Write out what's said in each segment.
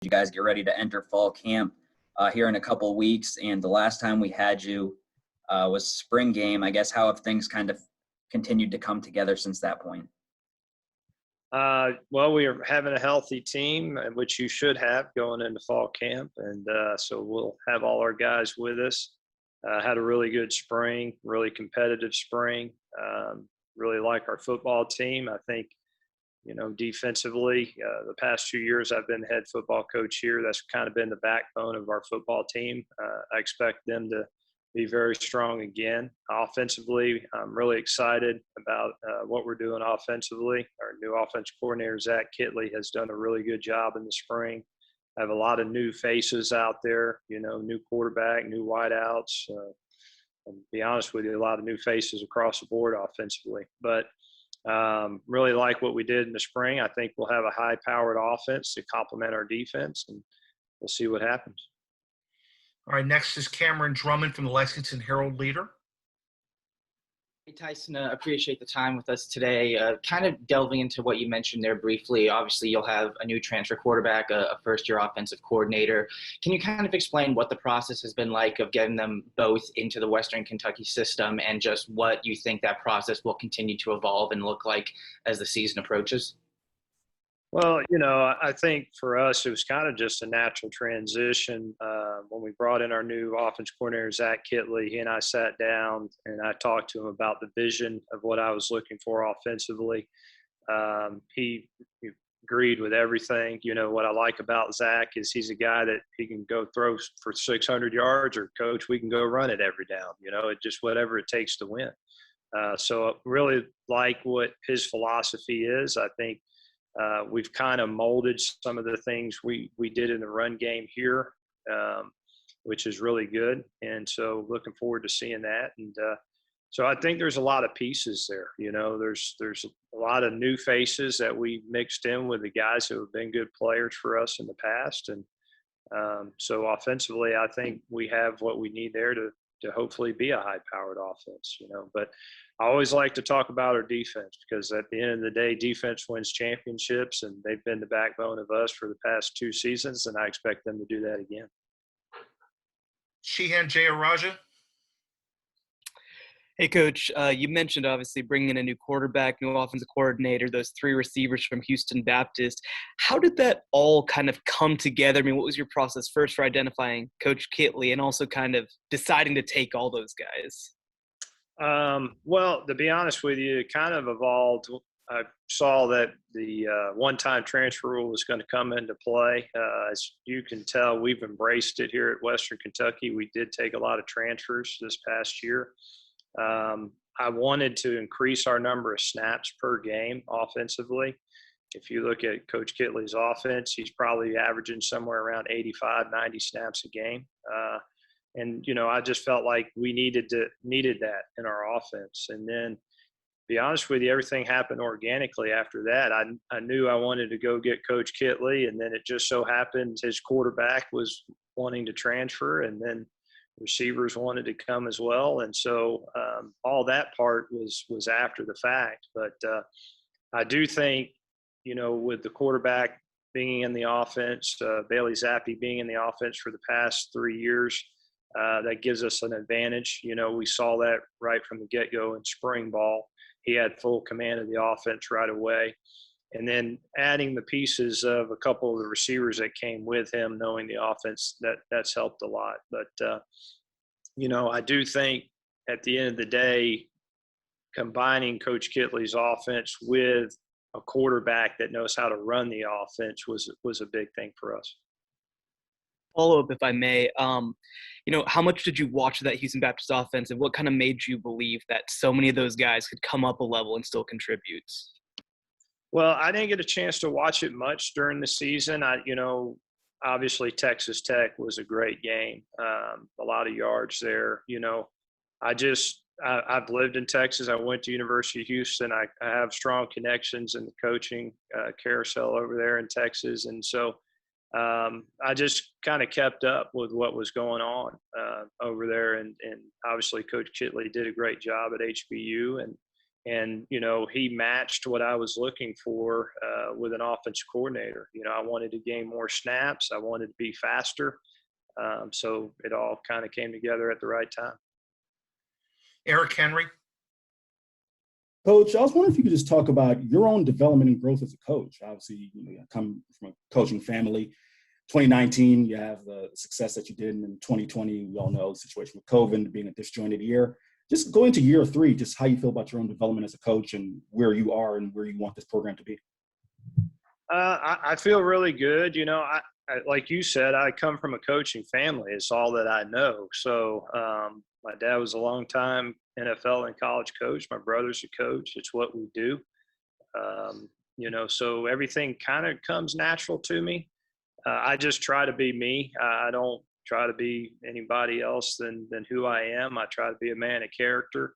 you guys get ready to enter fall camp here in a couple weeks. And the last time we had you was spring game. I guess how have things kind of continued to come together since that point? Well, we are having a healthy team, which you should have going into fall camp. And so we'll have all our guys with us. Had a really good spring, really competitive spring. Really like our football team. I think, defensively, the past 2 years I've been the head football coach here. That's kind of been the backbone of our football team. I expect them to be very strong again. Offensively, I'm really excited about what we're doing offensively. Our new offensive coordinator, Zach Kitley, has done a really good job in the spring. I have a lot of new faces out there, new quarterback, new wideouts. And to be honest with you, a lot of new faces across the board offensively. But really like what we did in the spring. I think we'll have a high-powered offense to complement our defense, and we'll see what happens. All right, next is Cameron Drummond from the Lexington Herald-Leader. Hey, Tyson, appreciate the time with us today. Kind of delving into what you mentioned there briefly, obviously you'll have a new transfer quarterback, a first-year offensive coordinator. Can you kind of explain what the process has been like of getting them both into the Western Kentucky system and just what you think that process will continue to evolve and look like as the season approaches? Well, I think for us, it was kind of just a natural transition. When we brought in our new offense coordinator, Zach Kitley, he and I sat down and I talked to him about the vision of what I was looking for offensively. He agreed with everything. What I like about Zach is he's a guy that he can go throw for 600 yards or, coach, we can go run it every down. It just whatever it takes to win. So I really like what his philosophy is. I think we've kind of molded some of the things we did in the run game here, which is really good. And so looking forward to seeing that. And so I think there's a lot of pieces there. There's a lot of new faces that we mixed in with the guys who have been good players for us in the past. And so offensively, I think we have what we need there to hopefully be a high-powered offense, But I always like to talk about our defense because at the end of the day, defense wins championships, and they've been the backbone of us for the past 2 seasons, and I expect them to do that again. Shehan Jayaraja. Hey, Coach, you mentioned obviously bringing in a new quarterback, new offensive coordinator, those 3 receivers from Houston Baptist. How did that all kind of come together? I mean, what was your process first for identifying Coach Kitley and also kind of deciding to take all those guys? Well, to be honest with you, it kind of evolved. I saw that the one-time transfer rule was going to come into play. As you can tell, we've embraced it here at Western Kentucky. We did take a lot of transfers this past year. I wanted to increase our number of snaps per game offensively. If you look at Coach Kitley's offense, he's probably averaging somewhere around 85, 90 snaps a game. And I just felt like we needed that in our offense. And then, to be honest with you, everything happened organically after that. I knew I wanted to go get Coach Kitley, and then it just so happened his quarterback was wanting to transfer, and then receivers wanted to come as well. And so all that part was after the fact. But I do think, with the quarterback being in the offense, Bailey Zappi being in the offense for the past 3 years, that gives us an advantage. We saw that right from the get-go in spring ball. He had full command of the offense right away. And then adding the pieces of a couple of the receivers that came with him, knowing the offense, that's helped a lot. But, I do think at the end of the day, combining Coach Kitley's offense with a quarterback that knows how to run the offense was a big thing for us. Follow-up, if I may. How much did you watch that Houston Baptist offense, and what kind of made you believe that so many of those guys could come up a level and still contribute? Well, I didn't get a chance to watch it much during the season. Obviously Texas Tech was a great game, a lot of yards there. I've lived in Texas. I went to University of Houston. I have strong connections in the coaching carousel over there in Texas. And so I just kind of kept up with what was going on over there. And obviously Coach Kitley did a great job at HBU. And And, he matched what I was looking for with an offensive coordinator. I wanted to gain more snaps. I wanted to be faster. So it all kind of came together at the right time. Eric Henry. Coach, I was wondering if you could just talk about your own development and growth as a coach. Obviously, you come from a coaching family. 2019, you have the success that you did, and in 2020, we all know the situation with COVID being a disjointed year. Just going to year 3, just how you feel about your own development as a coach and where you are and where you want this program to be. I feel really good. I like you said, I come from a coaching family. It's all that I know. So my dad was a longtime NFL and college coach. My brother's a coach. It's what we do. So everything kind of comes natural to me. I just try to be me. I don't try to be anybody else than who I am. I try to be a man of character.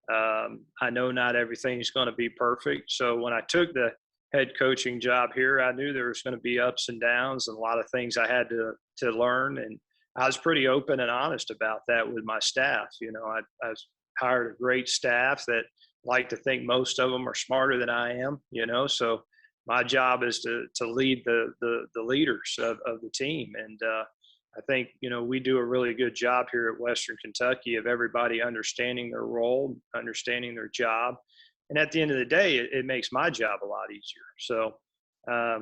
I know not everything's going to be perfect. So when I took the head coaching job here, I knew there was going to be ups and downs and a lot of things I had to learn. And I was pretty open and honest about that with my staff. I hired a great staff that like to think most of them are smarter than I am, so my job is to lead the leaders of the team. And I think, we do a really good job here at Western Kentucky of everybody understanding their role, understanding their job. And at the end of the day, it makes my job a lot easier. So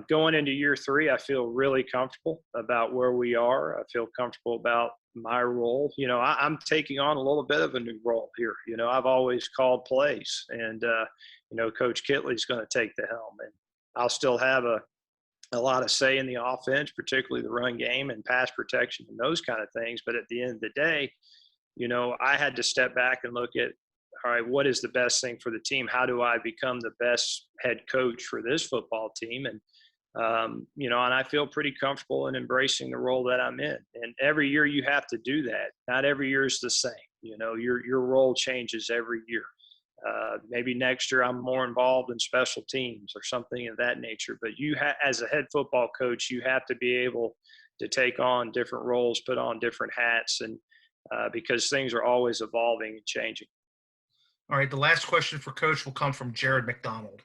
going into year 3, I feel really comfortable about where we are. I feel comfortable about my role. I'm taking on a little bit of a new role here. I've always called plays, and, Coach Kitley's going to take the helm. And I'll still have a lot of say in the offense, particularly the run game and pass protection and those kind of things. But at the end of the day, I had to step back and look at, all right, what is the best thing for the team? How do I become the best head coach for this football team? And, and I feel pretty comfortable in embracing the role that I'm in. And every year you have to do that. Not every year is the same. Your role changes every year. Maybe next year I'm more involved in special teams or something of that nature. But as a head football coach, you have to be able to take on different roles, put on different hats, and because things are always evolving and changing. All right, the last question for Coach will come from Jared McDonald.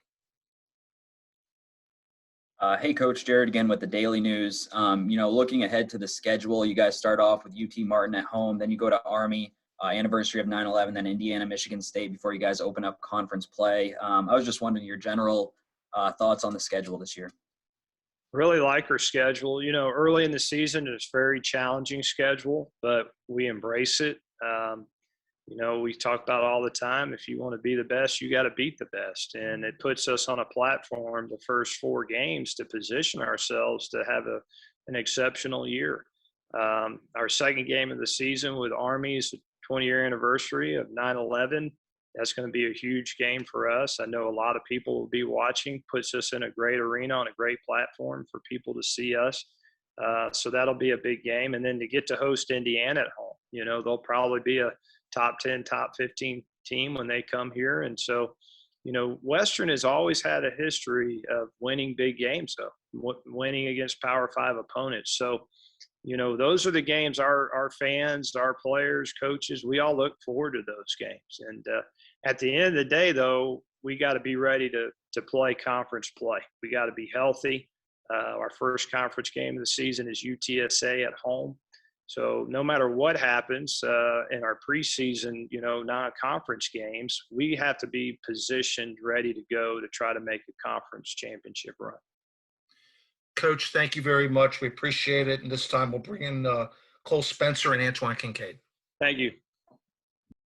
Hey, Coach, Jared again with the Daily News. Looking ahead to the schedule, you guys start off with UT Martin at home, then you go to Army, anniversary of 9/11, then Indiana, Michigan State before you guys open up conference play. I was just wondering your general thoughts on the schedule this year. Really like our schedule. Early in the season, it's a very challenging schedule, but we embrace it. We talk about all the time, if you want to be the best, you got to beat the best. And it puts us on a platform, the first 4 games, to position ourselves to have an exceptional year. Our second game of the season with Army's 20-year anniversary of 9/11, that's going to be a huge game for us. I know a lot of people will be watching, puts us in a great arena on a great platform for people to see us. So that'll be a big game. And then to get to host Indiana at home, they'll probably be a top 10, top 15 team when they come here. And so, Western has always had a history of winning big games, though, winning against Power 5 opponents. So, those are the games our fans, our players, coaches, we all look forward to those games. And at the end of the day, though, we got to be ready to play conference play. We got to be healthy. Our first conference game of the season is UTSA at home. So no matter what happens in our preseason, non-conference games, we have to be positioned, ready to go to try to make a conference championship run. Coach, thank you very much. We appreciate it. And this time we'll bring in Cole Spencer and Antoine Kincaid. Thank you.